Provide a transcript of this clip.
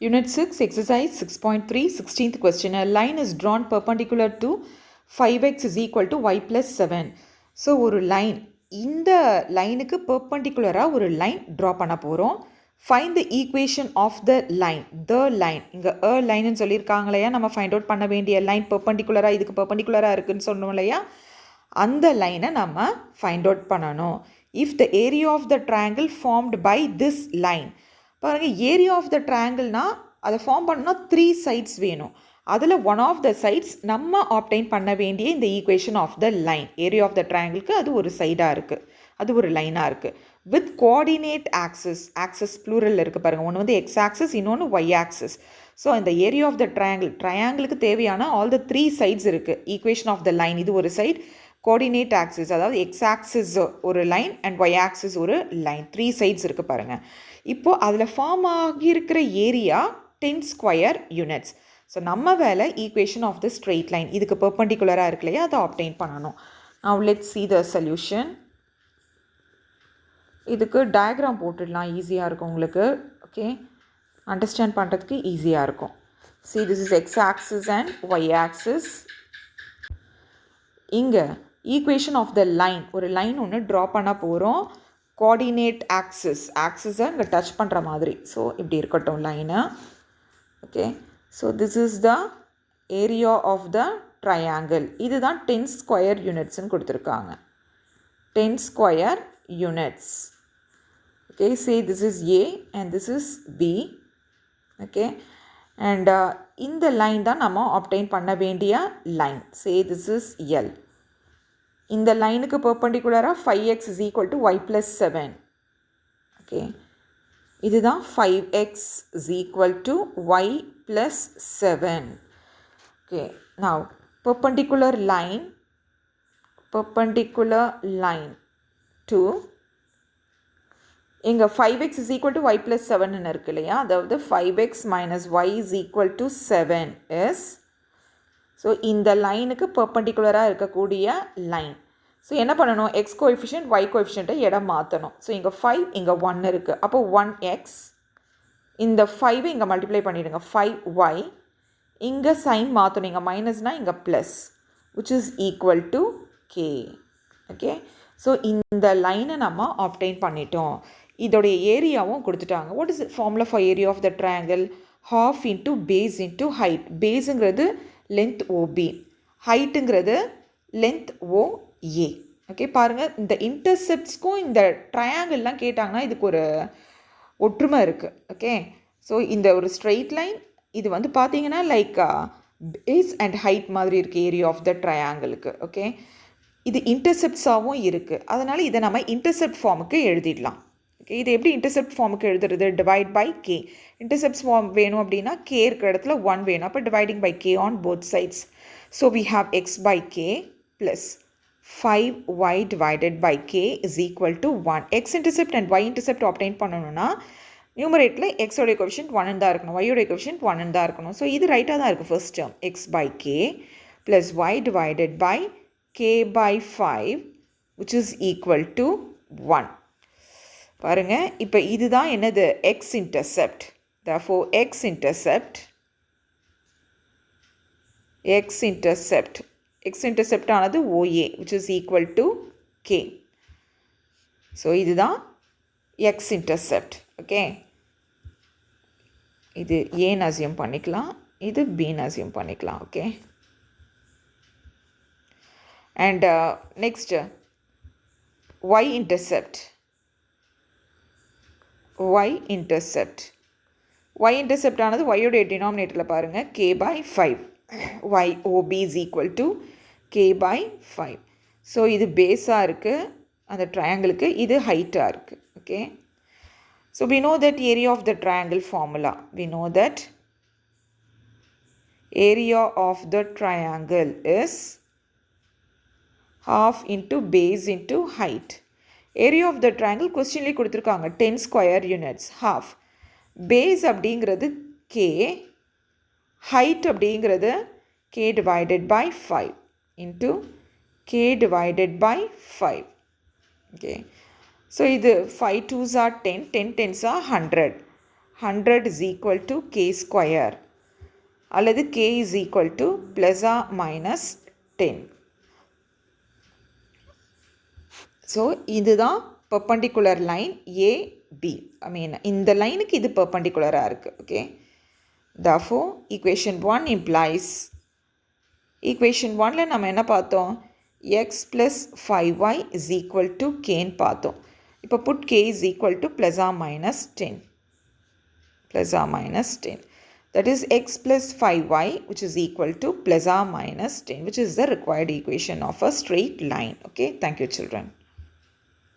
Unit 6, exercise 6.3, 16th question. A line is drawn perpendicular to 5x is equal to y plus 7. So, ஒரு line, இந்த லைனுக்கு perpendicular ஒரு line draw பண்ண போகிறோம். Find the equation of the line. இங்கே a line சொல்லியிருக்காங்க இல்லையா, நம்ம find out பண்ண வேண்டிய line perpendicular இதுக்கு perpendicular இருக்குன்னு சொன்னோம் இல்லையா, அந்த லைனை நம்ம find out பண்ணணும். If the area of the triangle formed by this line, பாருங்கள், ஏரியா ஆஃப் த ட்ரையாங்கிள்னால் அதை ஃபார்ம் பண்ணால் 3 சைட்ஸ் வேணும். அதில் ஒன் ஆஃப் த சைட்ஸ் நம்ம ஆப்டைன் பண்ண வேண்டிய இந்த equation of the line. Area of the ட்ரையாங்கிளுக்கு அது ஒரு சைடாக இருக்குது, அது ஒரு லைனாக இருக்குது. வித் கோஆர்டினேட் ஆக்சஸ் ப்ளூரல் இருக்குது பாருங்கள். ஒன்று வந்து எக்ஸ் ஆக்சஸ், இன்னொன்று ஒய் ஆக்சஸ். ஸோ இந்த ஏரியா ஆஃப் த ட்ரையாங்கிளுக்கு தேவையான ஆல் த 3 சைட்ஸ் இருக்குது. ஈக்குவேஷன் ஆஃப் த லைன் இது ஒரு சைட், கோஆர்டினேட் ஆக்சிஸ் அதாவது எக்ஸ் ஆக்சிஸ் ஒரு லைன் அண்ட் ஒய் ஆக்சிஸ் ஒரு லைன், 3 சைட்ஸ் இருக்குது பாருங்கள். இப்போது அதில் ஃபார்ம் ஆகியிருக்கிற ஏரியா 10 ஸ்கொயர் யூனிட்ஸ். ஸோ நம்ம வேலை equation of the straight line, இதுக்கு பெர்பெண்டிகுலராக இருக்கு இல்லையா, அதை ஆப்டைன் பண்ணணும். Now let's see the solution. இதுக்கு டயக்ராம் போட்டுடலாம், ஈஸியாக இருக்கும் உங்களுக்கு. ஓகே, அண்டர்ஸ்டாண்ட் பண்ணுறதுக்கு ஈஸியாக இருக்கும். see this is x axis and y axis. இங்கே ஈக்குவேஷன் ஆஃப் த லைன், ஒரு லைன் ஒன்று ட்ரா பண்ண போகிறோம். கோஆர்டினேட் ஆக்சிஸை இங்கே டச் பண்ணுற மாதிரி. ஸோ இப்படி இருக்கட்டும் line. Okay, so this is the area of the triangle. இதுதான் 10 ஸ்கொயர் யூனிட்ஸ்ன்னு கொடுத்துருக்காங்க. 10 square units. Okay, say this is A and this is B. Okay, and இந்த லைன் தான் நம்ம ஆப்டைன் பண்ண வேண்டிய line. Say this is L. இந்த லைனுக்கு பெர்பெண்டிகுலராக 5x is equal to y plus 7. Okay, இதுதான் 5x is equal to y plus 7. Okay, now perpendicular line to இங்கே 5x is equal to y plus 7 இருக்கு இல்லையா, அதாவது 5x minus y is equal to 7 is, so இந்த லைனுக்கு பெர்பெண்டிகுலராக இருக்கக்கூடிய line. So என்ன பண்ணணும், எக்ஸ் கோஎஃபிஷியன்ட் ஒய் கோஎஃபிஷியண்ட்டை இடம் மாற்றணும். ஸோ இங்கே 5 இங்கே 1 இருக்குது, அப்போ 1x, இந்த 5 இங்கே மல்டிப்ளை பண்ணிவிடுங்க, 5y, இங்கே சைன் மாற்றணும், இங்கே மைனஸ்னால் இங்கே plus, which is equal to k. Okay, so இந்த லைனை நம்ம ஆப்டைன் பண்ணிட்டோம். இதோடைய ஏரியாவும் கொடுத்துட்டாங்க. What is formula for area of the triangle? half into base into height. பேஸுங்கிறது லென்த் ஓபி, ஹைட்டுங்கிறது லென்த் ஓஏ. ஓகே, பாருங்கள், இந்த இன்டர்செப்ட்ஸ்க்கும் இந்த ட்ரையாங்கிள்லாம் கேட்டாங்கன்னா இதுக்கு ஒரு ஒற்றுமை இருக்குது. ஓகே, ஸோ இந்த ஒரு ஸ்ட்ரெயிட் லைன் இது வந்து பார்த்தீங்கன்னா லைக் பேஸ் அண்ட் ஹைட் மாதிரி இருக்குது ஏரியா ஆஃப் த ட்ரையாங்கிளுக்கு. ஓகே, இது இன்டர்செப்ட்ஸாகவும் இருக்குது, அதனால் இதை நம்ம இன்டர்செப்ட் ஃபார்முக்கு எழுதிடலாம். ஓகே, இது எப்படி இன்டர்செப்ட் ஃபார்முக்கு எழுதுறது? Divide by k. Intercept form வேணும் அப்படின்னா கே இருக்கிற இடத்துல 1 வேணும், அப்போ dividing by k on both sides. So we have x by k plus 5y divided by k is equal to 1. X intercept and y intercept obtain பண்ணணும்னா நியூமரேட்டில் எக்ஸோடைய coefficient 1 தான் இருக்கணும், ஒய்யோடைய கோஎஃபிஷியன்ட் 1 தான் இருக்கணும். ஸோ இது ரைட்டாக தான் இருக்குது. First term x by k plus y divided by k by 5 which is equal to 1. பாருங்கள், இப்போ இதுதான் என்னது, x intercept. therefore x intercept ஆனது OA which is equal to K. So இதுதான் x intercept. ஓகே, இது ஏன்னு அசியூம் பண்ணிக்கலாம், இது பின்னு அசியூம் பண்ணிக்கலாம். Okay, and next y intercept ஆனது ஒய்யோடைய டினாமினேட்டரில் பாருங்கள் k by 5. YOB is equal to k by 5. So இது பேஸாக இருக்குது அந்த ட்ரையாங்கிளுக்கு, இது ஹைட்டாக இருக்குது. Okay, so we know that area of the triangle formula. We know that area of the triangle is half into base into height. Area of the triangle கொஸ்டின்லேயே கொடுத்துருக்காங்க 10 square units. Half base அப்படிங்கிறது k, height அப்படிங்கிறது k divided by 5 into k divided by 5. Okay, so இது 5 2s are 10, 10 10s are 100. 100 is equal to k square அல்லது k is equal to plus or minus 10. So இதுதான் perpendicular line AB. இந்த லைனுக்கு இது perpendicular-ஆக இருக்குது. Okay, therefore equation 1 implies, equation 1ல நம்ம என்ன பார்த்தோம், x plus 5y is equal to kன்னு பார்த்தோம். இப்போ put k is equal to plus or minus 10. Plus or minus 10. That is x plus 5y which is equal to plus or minus 10, which is the required equation of a straight line. Okay, thank you children.